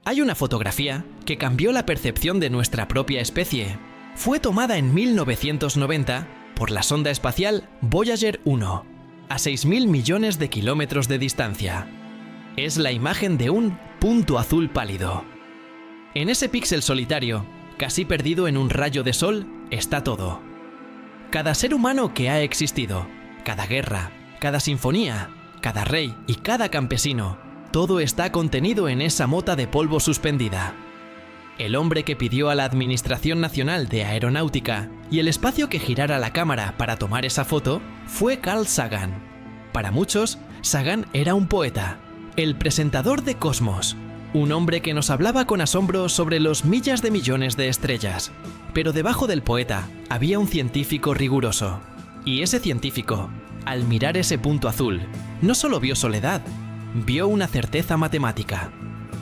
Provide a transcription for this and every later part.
Hay una fotografía que cambió la percepción de nuestra propia especie. Fue tomada en 1990 por la sonda espacial Voyager 1, a 6.000 millones de kilómetros de distancia. Es la imagen de un punto azul pálido. En ese píxel solitario, casi perdido en un rayo de sol, está todo. Cada ser humano que ha existido, cada guerra, cada sinfonía, cada rey y cada campesino, todo está contenido en esa mota de polvo suspendida. El hombre que pidió a la Administración Nacional de Aeronáutica y el espacio que girara la cámara para tomar esa foto fue Carl Sagan. Para muchos, Sagan era un poeta, el presentador de Cosmos, un hombre que nos hablaba con asombro sobre los millas de millones de estrellas. Pero debajo del poeta había un científico riguroso. Y ese científico, al mirar ese punto azul, no solo vio soledad, vio una certeza matemática.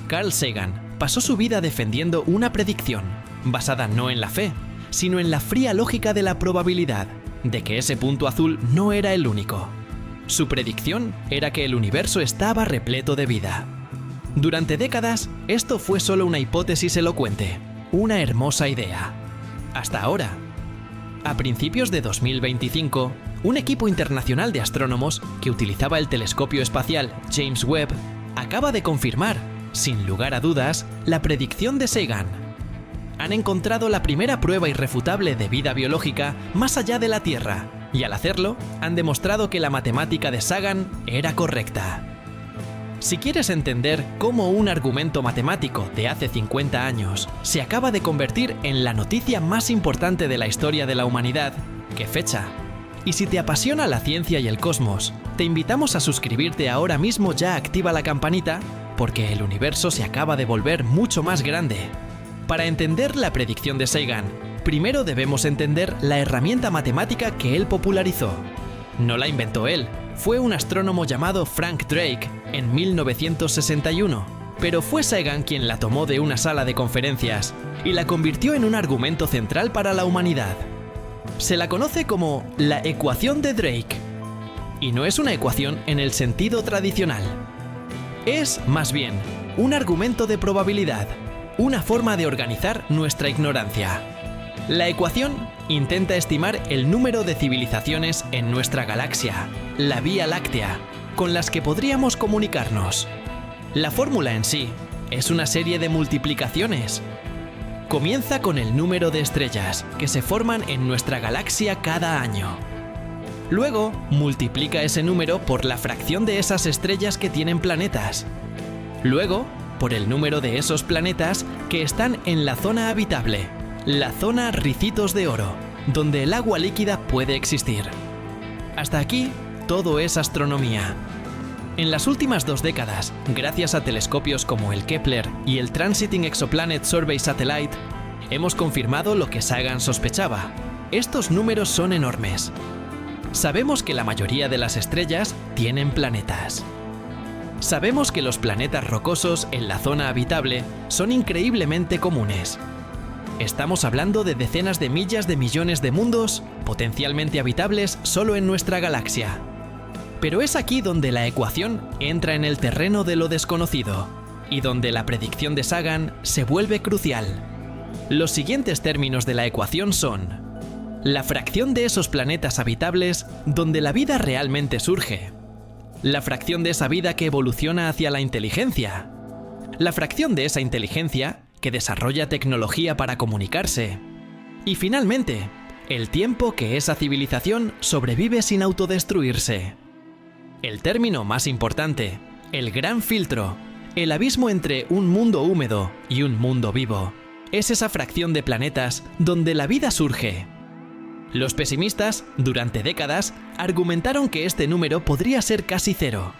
Carl Sagan pasó su vida defendiendo una predicción, basada no en la fe, sino en la fría lógica de la probabilidad, de que ese punto azul no era el único. Su predicción era que el universo estaba repleto de vida. Durante décadas, esto fue solo una hipótesis elocuente, una hermosa idea. Hasta ahora. A principios de 2025, un equipo internacional de astrónomos que utilizaba el telescopio espacial James Webb acaba de confirmar, sin lugar a dudas, la predicción de Sagan. Han encontrado la primera prueba irrefutable de vida biológica más allá de la Tierra, y al hacerlo, han demostrado que la matemática de Sagan era correcta. Si quieres entender cómo un argumento matemático de hace 50 años se acaba de convertir en la noticia más importante de la historia de la humanidad, ¿qué fecha? Y si te apasiona la ciencia y el cosmos, te invitamos a suscribirte ahora mismo. Ya activa la campanita, porque el universo se acaba de volver mucho más grande. Para entender la predicción de Sagan, primero debemos entender la herramienta matemática que él popularizó. No la inventó él, fue un astrónomo llamado Frank Drake en 1961, pero fue Sagan quien la tomó de una sala de conferencias y la convirtió en un argumento central para la humanidad. Se la conoce como la ecuación de Drake, y no es una ecuación en el sentido tradicional. Es, más bien, un argumento de probabilidad, una forma de organizar nuestra ignorancia. La ecuación intenta estimar el número de civilizaciones en nuestra galaxia, la Vía Láctea, con las que podríamos comunicarnos. La fórmula en sí es una serie de multiplicaciones. Comienza con el número de estrellas que se forman en nuestra galaxia cada año. Luego, multiplica ese número por la fracción de esas estrellas que tienen planetas. Luego, por el número de esos planetas que están en la zona habitable, la zona Ricitos de Oro, donde el agua líquida puede existir. Hasta aquí, todo es astronomía. En las últimas 2 décadas, gracias a telescopios como el Kepler y el Transiting Exoplanet Survey Satellite, hemos confirmado lo que Sagan sospechaba. Estos números son enormes. Sabemos que la mayoría de las estrellas tienen planetas. Sabemos que los planetas rocosos en la zona habitable son increíblemente comunes. Estamos hablando de decenas de millas de millones de mundos potencialmente habitables solo en nuestra galaxia. Pero es aquí donde la ecuación entra en el terreno de lo desconocido y donde la predicción de Sagan se vuelve crucial. Los siguientes términos de la ecuación son: la fracción de esos planetas habitables donde la vida realmente surge, la fracción de esa vida que evoluciona hacia la inteligencia, la fracción de esa inteligencia que desarrolla tecnología para comunicarse, y finalmente, el tiempo que esa civilización sobrevive sin autodestruirse. El término más importante, el gran filtro, el abismo entre un mundo húmedo y un mundo vivo, es esa fracción de planetas donde la vida surge. Los pesimistas, durante décadas, argumentaron que este número podría ser casi cero.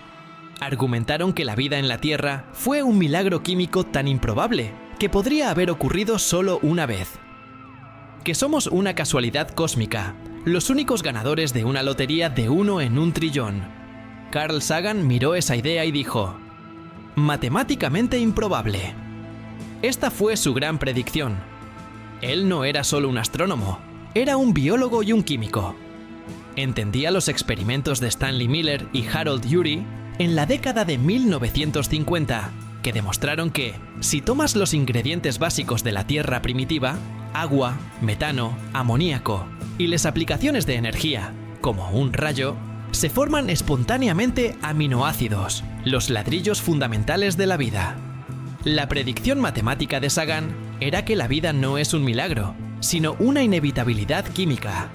Argumentaron que la vida en la Tierra fue un milagro químico tan improbable que podría haber ocurrido solo una vez. Que somos una casualidad cósmica, los únicos ganadores de una lotería de 1 en 1 trillón. Carl Sagan miró esa idea y dijo: matemáticamente improbable. Esta fue su gran predicción. Él no era solo un astrónomo, era un biólogo y un químico. Entendía los experimentos de Stanley Miller y Harold Urey en la década de 1950 que demostraron que, si tomas los ingredientes básicos de la Tierra primitiva, agua, metano, amoníaco, y las aplicaciones de energía, como un rayo, se forman espontáneamente aminoácidos, los ladrillos fundamentales de la vida. La predicción matemática de Sagan era que la vida no es un milagro, sino una inevitabilidad química.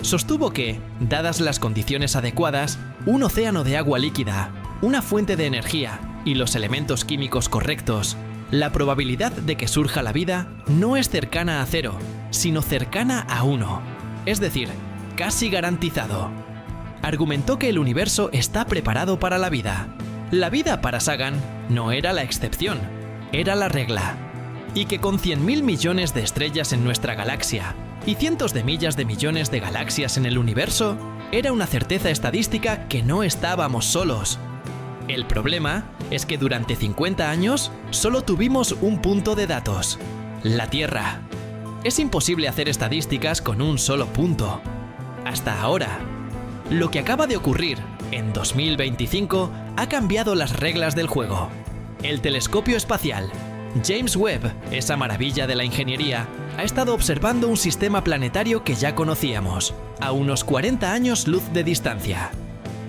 Sostuvo que, dadas las condiciones adecuadas, un océano de agua líquida, una fuente de energía y los elementos químicos correctos, la probabilidad de que surja la vida no es cercana a 0, sino cercana a 1, es decir, casi garantizado. Argumentó que el universo está preparado para la vida. La vida para Sagan no era la excepción, era la regla. Y que con 100.000 millones de estrellas en nuestra galaxia y cientos de millas de millones de galaxias en el universo, era una certeza estadística que no estábamos solos. El problema es que durante 50 años solo tuvimos un punto de datos: la Tierra. Es imposible hacer estadísticas con un solo punto. Hasta ahora. Lo que acaba de ocurrir en 2025 ha cambiado las reglas del juego. El telescopio espacial James Webb, esa maravilla de la ingeniería, ha estado observando un sistema planetario que ya conocíamos, a unos 40 años luz de distancia.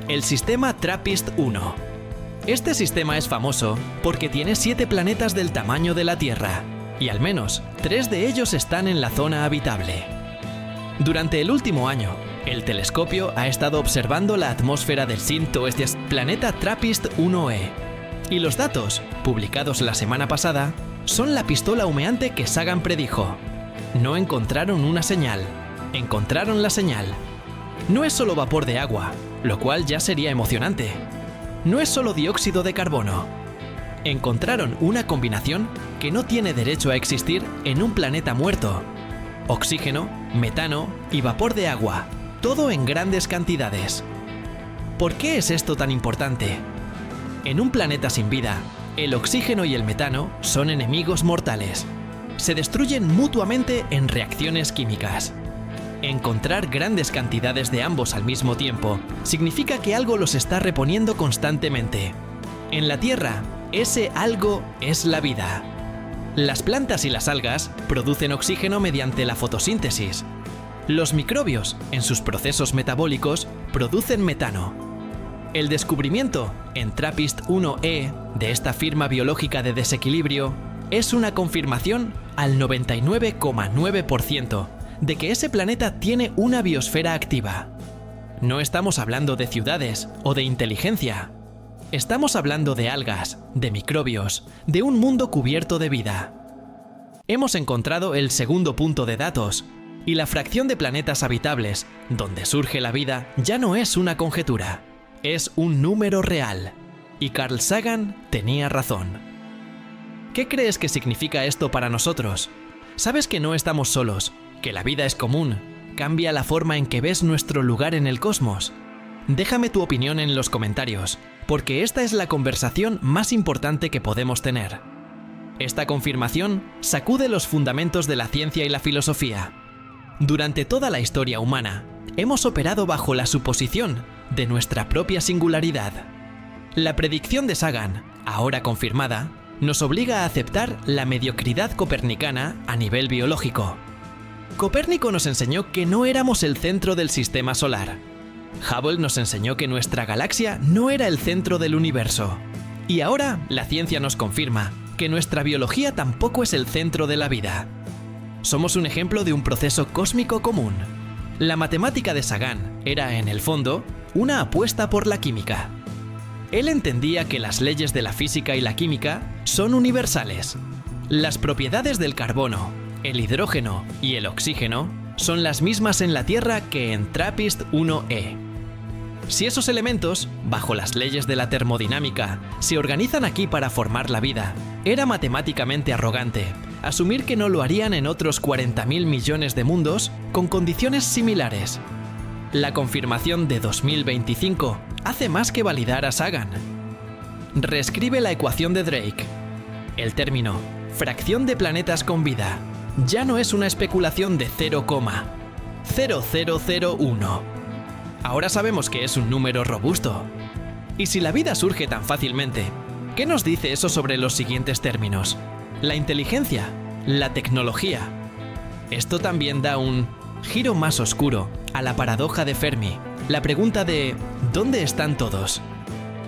El sistema TRAPPIST-1. Este sistema es famoso porque tiene 7 planetas del tamaño de la Tierra, y al menos 3 de ellos están en la zona habitable. Durante el último año, el telescopio ha estado observando la atmósfera del planeta TRAPPIST-1e. Y los datos, publicados la semana pasada, son la pistola humeante que Sagan predijo. No encontraron una señal, encontraron la señal. No es solo vapor de agua, lo cual ya sería emocionante. No es solo dióxido de carbono. Encontraron una combinación que no tiene derecho a existir en un planeta muerto. Oxígeno, metano y vapor de agua, todo en grandes cantidades. ¿Por qué es esto tan importante? En un planeta sin vida, el oxígeno y el metano son enemigos mortales. Se destruyen mutuamente en reacciones químicas. Encontrar grandes cantidades de ambos al mismo tiempo significa que algo los está reponiendo constantemente. En la Tierra, ese algo es la vida. Las plantas y las algas producen oxígeno mediante la fotosíntesis. Los microbios, en sus procesos metabólicos, producen metano. El descubrimiento en TRAPPIST-1e de esta firma biológica de desequilibrio es una confirmación al 99,9% de que ese planeta tiene una biosfera activa. No estamos hablando de ciudades o de inteligencia. Estamos hablando de algas, de microbios, de un mundo cubierto de vida. Hemos encontrado el segundo punto de datos, y la fracción de planetas habitables donde surge la vida ya no es una conjetura, es un número real. Y Carl Sagan tenía razón. ¿Qué crees que significa esto para nosotros? ¿Sabes que no estamos solos, que la vida es común, cambia la forma en que ves nuestro lugar en el cosmos? Déjame tu opinión en los comentarios, porque esta es la conversación más importante que podemos tener. Esta confirmación sacude los fundamentos de la ciencia y la filosofía. Durante toda la historia humana, hemos operado bajo la suposición de nuestra propia singularidad. La predicción de Sagan, ahora confirmada, nos obliga a aceptar la mediocridad copernicana a nivel biológico. Copérnico nos enseñó que no éramos el centro del sistema solar. Hubble nos enseñó que nuestra galaxia no era el centro del universo. Y ahora la ciencia nos confirma que nuestra biología tampoco es el centro de la vida. Somos un ejemplo de un proceso cósmico común. La matemática de Sagan era, en el fondo, una apuesta por la química. Él entendía que las leyes de la física y la química son universales. Las propiedades del carbono, el hidrógeno y el oxígeno son las mismas en la Tierra que en TRAPPIST-1e. Si esos elementos, bajo las leyes de la termodinámica, se organizan aquí para formar la vida, era matemáticamente arrogante asumir que no lo harían en otros 40.000 millones de mundos con condiciones similares. La confirmación de 2025 hace más que validar a Sagan. Reescribe la ecuación de Drake. El término fracción de planetas con vida ya no es una especulación de 0,0001. Ahora sabemos que es un número robusto. Y si la vida surge tan fácilmente, ¿Qué nos dice eso sobre los siguientes términos? La inteligencia, la tecnología. Esto también da un giro más oscuro a la paradoja de Fermi, la pregunta de ¿dónde están todos?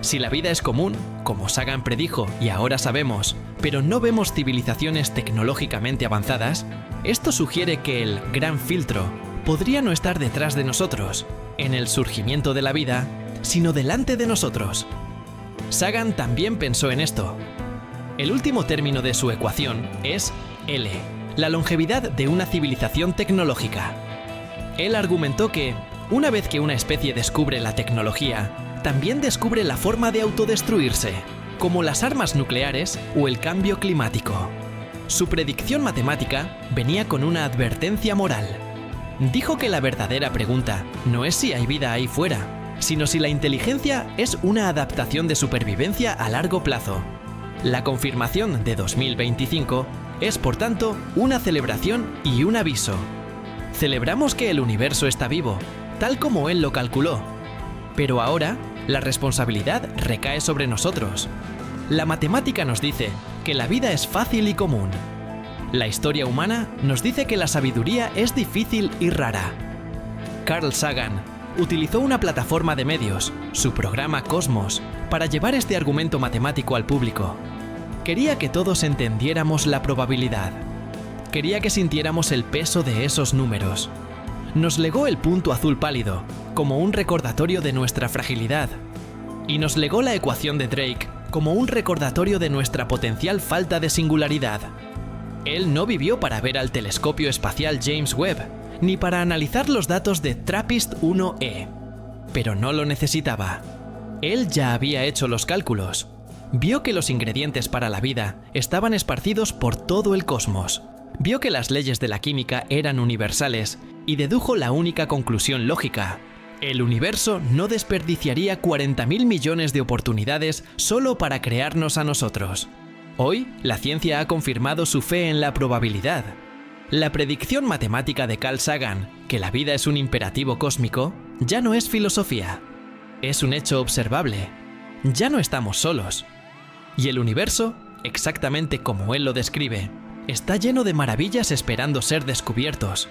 Si la vida es común, como Sagan predijo y ahora sabemos, pero no vemos civilizaciones tecnológicamente avanzadas, esto sugiere que el gran filtro podría no estar detrás de nosotros, en el surgimiento de la vida, sino delante de nosotros. Sagan también pensó en esto. El último término de su ecuación es L, la longevidad de una civilización tecnológica. Él argumentó que, una vez que una especie descubre la tecnología, también descubre la forma de autodestruirse, como las armas nucleares o el cambio climático. Su predicción matemática venía con una advertencia moral. Dijo que la verdadera pregunta no es si hay vida ahí fuera, sino si la inteligencia es una adaptación de supervivencia a largo plazo. La confirmación de 2025 es, por tanto, una celebración y un aviso. Celebramos que el universo está vivo, tal como él lo calculó. Pero ahora, la responsabilidad recae sobre nosotros. La matemática nos dice que la vida es fácil y común. La historia humana nos dice que la sabiduría es difícil y rara. Carl Sagan utilizó una plataforma de medios, su programa Cosmos, para llevar este argumento matemático al público. Quería que todos entendiéramos la probabilidad. Quería que sintiéramos el peso de esos números. Nos legó el punto azul pálido, como un recordatorio de nuestra fragilidad. Y nos legó la ecuación de Drake, como un recordatorio de nuestra potencial falta de singularidad. Él no vivió para ver al telescopio espacial James Webb, ni para analizar los datos de TRAPPIST-1e. Pero no lo necesitaba. Él ya había hecho los cálculos. Vio que los ingredientes para la vida estaban esparcidos por todo el cosmos. Vio que las leyes de la química eran universales y dedujo la única conclusión lógica. El universo no desperdiciaría 40.000 millones de oportunidades solo para crearnos a nosotros. Hoy, la ciencia ha confirmado su fe en la probabilidad. La predicción matemática de Carl Sagan, que la vida es un imperativo cósmico, ya no es filosofía. Es un hecho observable. Ya no estamos solos. Y el universo, exactamente como él lo describe, está lleno de maravillas esperando ser descubiertos.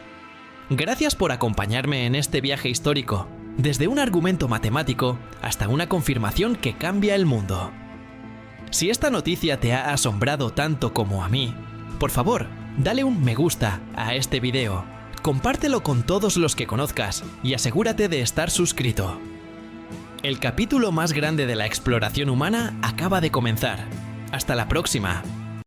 Gracias por acompañarme en este viaje histórico, desde un argumento matemático hasta una confirmación que cambia el mundo. Si esta noticia te ha asombrado tanto como a mí, por favor, dale un me gusta a este video, compártelo con todos los que conozcas y asegúrate de estar suscrito. El capítulo más grande de la exploración humana acaba de comenzar. Hasta la próxima.